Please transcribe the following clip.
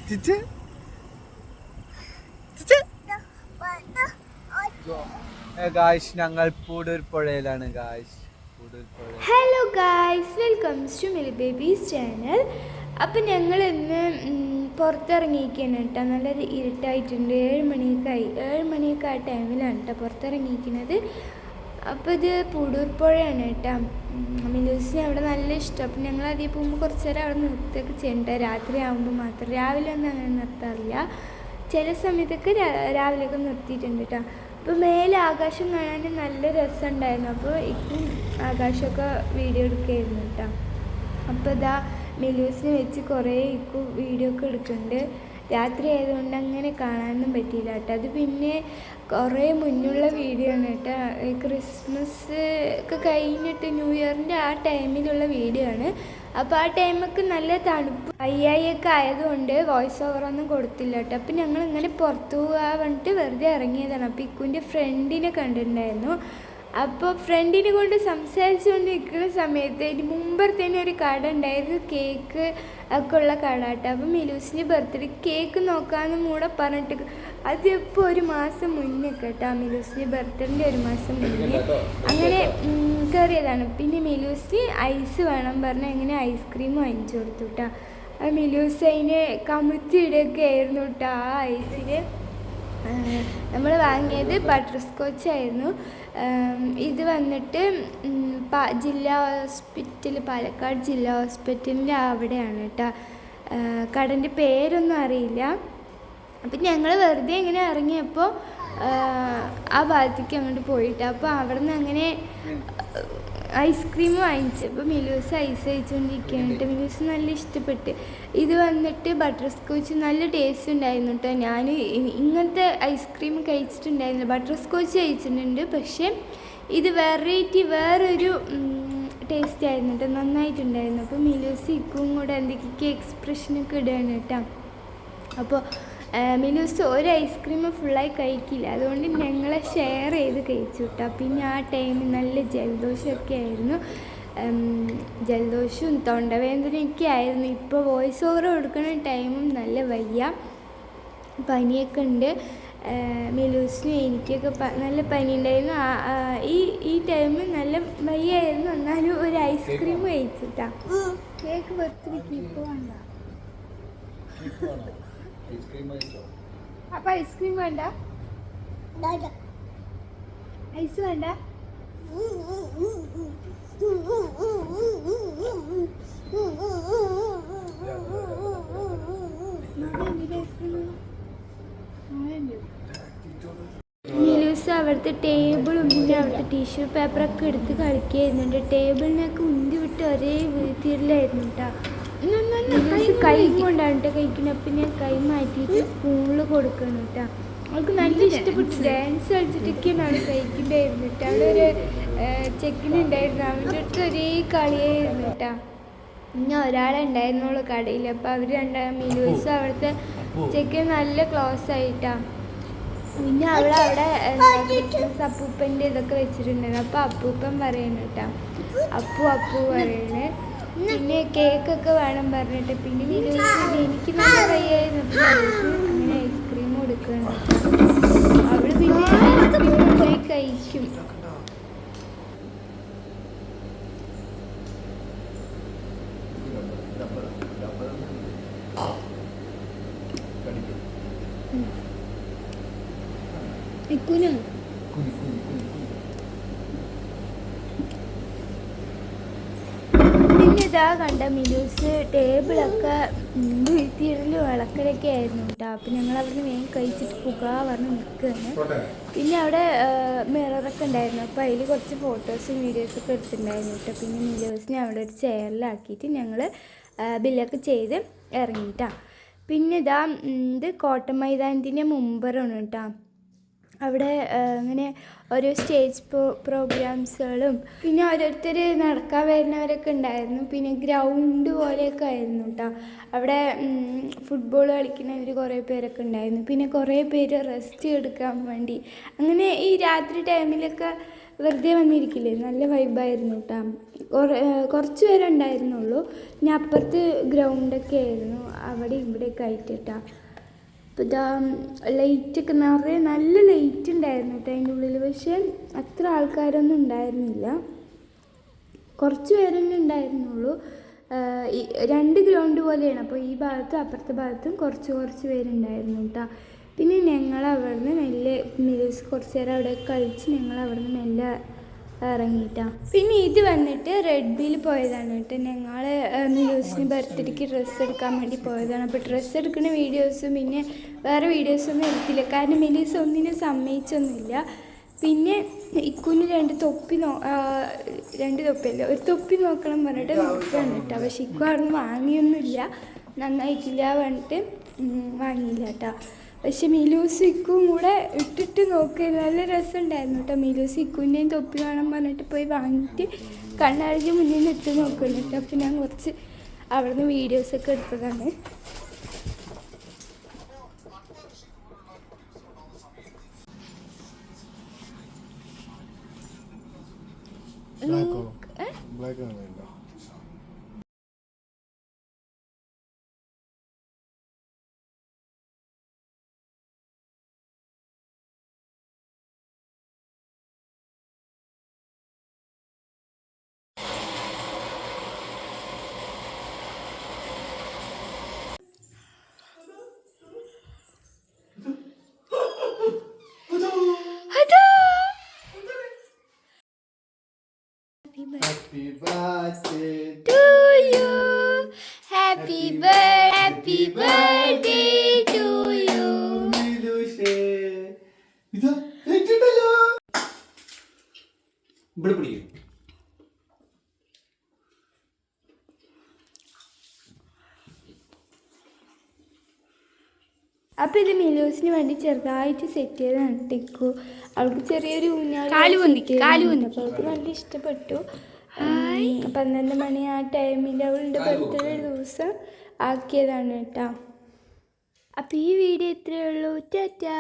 ചിച്ച് guys ഞങ്ങൾ പൂടൂർ പുഴയിലാണ് guys. Hello guys, welcome to Mili babies channel. അപ്പം ഞങ്ങൾ ഇന്ന് പുറത്തിറങ്ങിയിരിക്കുകയാണ് കേട്ടോ. നല്ല ഇരുട്ടായിട്ടുണ്ട്. 7 മണിയൊക്കെ ആ ടൈമിലാണ് കേട്ടോ പുറത്തിറങ്ങിയിരിക്കുന്നത്. അപ്പോൾ ഇത് പൂടൂർ പുഴയാണ് കേട്ടോ. മിലൂസിന് അവിടെ നല്ല ഇഷ്ടം. അപ്പം ഞങ്ങൾ അതിൽ പോകുമ്പോൾ കുറച്ച് നേരം അവിടെ നിർത്തുകയൊക്കെ ചെയ്യണ്ട. രാത്രി ആകുമ്പോൾ മാത്രം, രാവിലെ ഒന്നും അങ്ങനെ നിർത്താറില്ല. ചില സമയത്തൊക്കെ രാവിലെയൊക്കെ നിർത്തിയിട്ടുണ്ട് കേട്ടോ. അപ്പോൾ മേലെ ആകാശം കാണാൻ നല്ല രസമുണ്ടായിരുന്നു. അപ്പോൾ ഇപ്പം ആകാശമൊക്കെ വീഡിയോ എടുക്കുകയായിരുന്നു കേട്ടോ. അപ്പോൾ ഇതാ മിലൂസിനെ വെച്ച് കുറേ വീഡിയോ ഒക്കെ എടുക്കുന്നുണ്ട്. രാത്രി ആയതുകൊണ്ട് അങ്ങനെ കാണാനൊന്നും പറ്റിയില്ല കേട്ടോ. അത് പിന്നെ കുറേ മുന്നുള്ള വീഡിയോ ആണ് കേട്ടോ. ക്രിസ്മസ് ഒക്കെ കഴിഞ്ഞിട്ട് ന്യൂ ഇയറിൻ്റെ ആ ടൈമിലുള്ള വീഡിയോ ആണ്. അപ്പോൾ ആ ടൈമൊക്കെ നല്ല തണുപ്പ് ഒക്കെ ആയതുകൊണ്ട് വോയിസ് ഓവറൊന്നും കൊടുത്തില്ല കേട്ടോ. അപ്പം ഞങ്ങൾ ഇങ്ങനെ പുറത്തു പോകാൻ വേണ്ടിയിട്ട് വെറുതെ ഇറങ്ങിയതാണ്. അപ്പോൾ ഇക്കുൻ്റെ ഫ്രണ്ടിനെ കണ്ടിട്ടുണ്ടായിരുന്നു. അപ്പോൾ ഫ്രണ്ടിനെ കൊണ്ട് സംസാരിച്ചുകൊണ്ട് നിൽക്കുന്ന സമയത്ത് ഇതിന് മുമ്പത്തേന് ഒരു കട ഉണ്ടായിരുന്നു, കേക്ക് ഒക്കെ ഉള്ള കട കേട്ടോ. അപ്പം മിലൂസിൻ്റെ ബർത്ത്ഡേ കേക്ക് നോക്കാമെന്ന് കൂടെ പറഞ്ഞിട്ട് അതിപ്പോൾ ഒരു മാസം മുന്നേ കേട്ടോ. മിലൂസിൻ്റെ ബർത്ത്ഡേൻ്റെ ഒരു മാസം മുന്നേ അങ്ങനെ കയറിയതാണ്. പിന്നെ മിലൂസിന് ഐസ് വേണം പറഞ്ഞാൽ അങ്ങനെ ഐസ്ക്രീം വാങ്ങിച്ചു കൊടുത്തു കേട്ടോ. ആ മിലൂസ് അതിന് കമുത്തിയിടൊക്കെ ആയിരുന്നു കേട്ടോ. ആ ഐസിന് നമ്മൾ വാങ്ങിയത് ബട്ടർ സ്കോച്ച് ആയിരുന്നു. ഇത് വന്നിട്ട് ജില്ലാ ഹോസ്പിറ്റൽ, പാലക്കാട് ജില്ലാ ഹോസ്പിറ്റലിൻ്റെ അവിടെയാണ് കേട്ടോ. കടൻ്റെ പേരൊന്നും അറിയില്ല. അപ്പം ഞങ്ങൾ വെറുതെ ഇങ്ങനെ ഇറങ്ങിയപ്പോൾ ആ ഭാഗത്തേക്ക് അങ്ങോട്ട് പോയിട്ട് അപ്പോൾ അവിടെ നിന്ന് അങ്ങനെ ഐസ്ക്രീം വാങ്ങിച്ചു. അപ്പോൾ മിലൂസ് ഐസ് കഴിച്ചുകൊണ്ടിരിക്കുകയാണ് കേട്ടോ. മിലൂസ് നല്ല ഇഷ്ടപ്പെട്ട്. ഇത് വന്നിട്ട് ബട്ടർ സ്കോച്ച് നല്ല ടേസ്റ്റ് ഉണ്ടായിരുന്നു കേട്ടോ. ഞാൻ ഇങ്ങനത്തെ ഐസ്ക്രീം കഴിച്ചിട്ടുണ്ടായിരുന്നില്ല. ബട്ടർ സ്കോച്ച് കഴിച്ചിട്ടുണ്ട്, പക്ഷേ ഇത് വെറൈറ്റി വേറൊരു ടേസ്റ്റ് ആയിരുന്നു കേട്ടോ. നന്നായിട്ടുണ്ടായിരുന്നു. അപ്പോൾ മിലൂസ് ഇക്കും കൂടെ എന്തൊക്കെയൊക്കെ എക്സ്പ്രഷനൊക്കെ ഇടുകയാണ് കേട്ടോ. അപ്പോൾ മിലൂസ് ഒരു ഐസ്ക്രീം ഫുള്ളായി കഴിക്കില്ല, അതുകൊണ്ട് ഞങ്ങളെ ഷെയർ ചെയ്ത് കഴിച്ചു കേട്ടോ. പിന്നെ ആ ടൈമിൽ നല്ല ജലദോഷമൊക്കെ ആയിരുന്നു. ജലദോഷവും തൊണ്ടവേദനയൊക്കെ ആയിരുന്നു. ഇപ്പോൾ വോയിസ് ഓവർ കൊടുക്കുന്ന ടൈമും നല്ല വയ്യ, പനിയൊക്കെ ഉണ്ട്. മിലൂസിനും എനിക്കൊക്കെ നല്ല പനി ഉണ്ടായിരുന്നു. ഈ ടൈമിൽ നല്ല വയ്യായിരുന്നു. എന്നാലും ഒരു ഐസ്ക്രീം കഴിച്ചിട്ടാ. കേക്ക് ബർത്ത്ഡേക്ക് ഇപ്പോൾ വേണ്ട. അപ്പൊ ഐസ്ക്രീം വേണ്ട, ഐസ് വേണ്ട. മിലൂസ് അവിടുത്തെ ടേബിളും പിന്നെ അവിടുത്തെ ടിഷ്യൂ പേപ്പറൊക്കെ എടുത്ത് കളിക്കുന്നുണ്ട്. ടേബിളിനൊക്കെ ഉന്തി വിട്ട് ഒരേ വീട്ടിലായിരുന്നു കേട്ടോ. കൈ കൊണ്ടാണ് കേട്ടോ കഴിക്കുന്നത്. അപ്പം ഞാൻ കൈ മാറ്റിയിട്ട് സ്പൂണിൽ കൊടുക്കണം കേട്ടോ. അവൾക്ക് നല്ല ഇഷ്ടപ്പെട്ടു. ഡാൻസ് കളിച്ചിട്ടൊക്കെയാണ് കഴിക്കണ്ടായിരുന്നു കേട്ടോ. അവിടെ ഒരു ചെക്കിനുണ്ടായിരുന്നു, അവൻ്റെ അടുത്ത് ഒരേ കളിയായിരുന്നു കേട്ടോ. പിന്നെ ഒരാളെ ഉണ്ടായിരുന്നുള്ളൂ കടയിൽ. അപ്പോൾ അവർ മിലൂസ് അവിടുത്തെ ചെക്കൻ നല്ല ക്ലോസ് ആയിട്ടാണ്. പിന്നെ അവിടെ ക്രിസ്മസ് അപ്പൂപ്പൻ്റെ ഇതൊക്കെ വെച്ചിട്ടുണ്ടായിരുന്നു. അപ്പോൾ അപ്പൂപ്പൻ പറയുന്നു കേട്ടോ, അപ്പു പറയണേ. പിന്നെ കേക്കൊക്കെ വേണം പറഞ്ഞിട്ട്. പിന്നെ മിലൂസിന് എനിക്ക് നല്ല വയ്യായിരുന്നു. അങ്ങനെ ഐസ്ക്രീം കൊടുക്കണം. അവള് പിന്നെ ഐസ്ക്രീം ഉണ്ടായി കഴിക്കും. പിന്നെ ഇതാ കണ്ട മിലൂസ് ടേബിളൊക്കെ വീട്ടിൽ വിളക്കലൊക്കെ ആയിരുന്നു കേട്ടോ. അപ്പം ഞങ്ങൾ അവിടെ നിന്ന് വേഗം കഴിച്ചിട്ട് പോകാൻ പറഞ്ഞ് നിൽക്കുകയാണ്. പിന്നെ അവിടെ മിററൊക്കെ ഉണ്ടായിരുന്നു. അപ്പോൾ അതിൽ കുറച്ച് ഫോട്ടോസും വീഡിയോസൊക്കെ എടുത്തിട്ടുണ്ടായിരുന്നു കേട്ടോ. പിന്നെ മിലൂസിനെ അവിടെ ഒരു ചെയറിലാക്കിയിട്ട് ഞങ്ങൾ ബില്ലൊക്കെ ചെയ്ത് ഇറങ്ങിയിട്ടാണ്. പിന്നെ ഇതാ ഇത് കോട്ട മൈതാനത്തിൻ്റെ മുമ്പറാണ് കേട്ടോ. അവിടെ അങ്ങനെ ഓരോ സ്റ്റേജ് പ്രോഗ്രാംസുകളും പിന്നെ ഓരോരുത്തർ നടക്കാൻ വരുന്നവരൊക്കെ ഉണ്ടായിരുന്നു. പിന്നെ ഗ്രൗണ്ട് പോലെയൊക്കെ ആയിരുന്നു കേട്ടോ. അവിടെ ഫുട്ബോൾ കളിക്കുന്നവർ കുറേ പേരൊക്കെ ഉണ്ടായിരുന്നു. പിന്നെ കുറേ പേര് റെസ്റ്റ് എടുക്കാൻ വേണ്ടി അങ്ങനെ ഈ രാത്രി ടൈമിലൊക്കെ വെറുതെ വന്നിരിക്കില്ലേ, നല്ല വൈബായിരുന്നു കേട്ടോ. കുറച്ച് പേരുണ്ടായിരുന്നുള്ളൂ. പിന്നെ അപ്പുറത്ത് ഗ്രൗണ്ടൊക്കെ ആയിരുന്നു, അവിടെ ഇവിടെയൊക്കെ ആയിട്ട് കേട്ടോ. അപ്പോൾ ഇതാ ലൈറ്റൊക്കെ നിറയെ നല്ല ലൈറ്റ് ഉണ്ടായിരുന്നു കേട്ടോ അതിൻ്റെ ഉള്ളിൽ. പക്ഷേ അത്ര ആൾക്കാരൊന്നും ഉണ്ടായിരുന്നില്ല, കുറച്ച് പേരെന്നെ ഉണ്ടായിരുന്നുള്ളൂ. രണ്ട് ഗ്രൗണ്ട് പോലെയാണ്, അപ്പോൾ ഈ ഭാഗത്തും അപ്പുറത്തെ ഭാഗത്തും കുറച്ച് പേരുണ്ടായിരുന്നു കേട്ടോ. പിന്നെ ഞങ്ങൾ അവിടുന്ന് മെല്ലെ മിലൂസ് കുറച്ച് നേരം അവിടെ കളിച്ച് ഞങ്ങൾ അവിടുന്ന് മെല്ലെ ഇറങ്ങിയിട്ടാണ്. പിന്നെ ഇത് വന്നിട്ട് റെഡ് ബിൽ പോയതാണ് കേട്ടോ. ഞങ്ങൾ മിലൂസിന് ബർത്ത്ഡേക്ക് ഡ്രസ്സ് എടുക്കാൻ വേണ്ടി പോയതാണ്. അപ്പോൾ ഡ്രസ്സ് എടുക്കുന്ന വീഡിയോസും പിന്നെ വേറെ വീഡിയോസൊന്നും എടുത്തില്ല, കാരണം മിലൂസ് ഒന്നിനും സമ്മതിച്ചൊന്നുമില്ല. പിന്നെ ഇക്കുന് രണ്ട് തൊപ്പിയല്ല, ഒരു തൊപ്പി നോക്കണം പറഞ്ഞിട്ട് നോക്കുകയാണ് കേട്ടോ. പക്ഷെ ഇക്കു അവിടെ നിന്ന് വാങ്ങിയൊന്നുമില്ല, നന്നായിട്ടില്ല പറഞ്ഞിട്ട് വാങ്ങിയില്ല കേട്ടോ. പക്ഷെ മിലൂസ് ഇക്കും കൂടെ ഇട്ടിട്ട് നോക്കുക, നല്ല രസമുണ്ടായിരുന്നു കേട്ടോ. മിലൂസ് ഇക്കുൻ്റെയും തൊപ്പി വേണം പറഞ്ഞിട്ട് പോയി വാങ്ങിയിട്ട് കണ്ണാടിക്ക് മുന്നിൽ നിന്ന് ഇട്ട് നോക്കുന്നു കേട്ടോ. അപ്പോൾ ഞാൻ കുറച്ച് അവിടെ നിന്ന് വീഡിയോസൊക്കെ എടുത്തതാണ്. Happy birthday to you, happy birthday to you. മിലൂഷേ. ഇതാ ഏറ്റിട്ടല്ലോ. ഇവിടെ പിടിക്കും. അപ്പോൾ ഇത് മിലൂസിന് വേണ്ടി ചെറുതായിട്ട് സെറ്റ് ചെയ്താണ് ടിക്കു. അവൾക്ക് ചെറിയൊരു കാല് അപ്പോൾ അവൾക്ക് നല്ല ഇഷ്ടപ്പെട്ടു. 12 മണി ആ ടൈമിൽ അവളുടെ ബർത്ത്ഡേ ദിവസം ആക്കിയതാണ് കേട്ടോ. അപ്പോൾ ഈ വീഡിയോ ഇത്രയേ ഉള്ളൂ. ടാറ്റാ.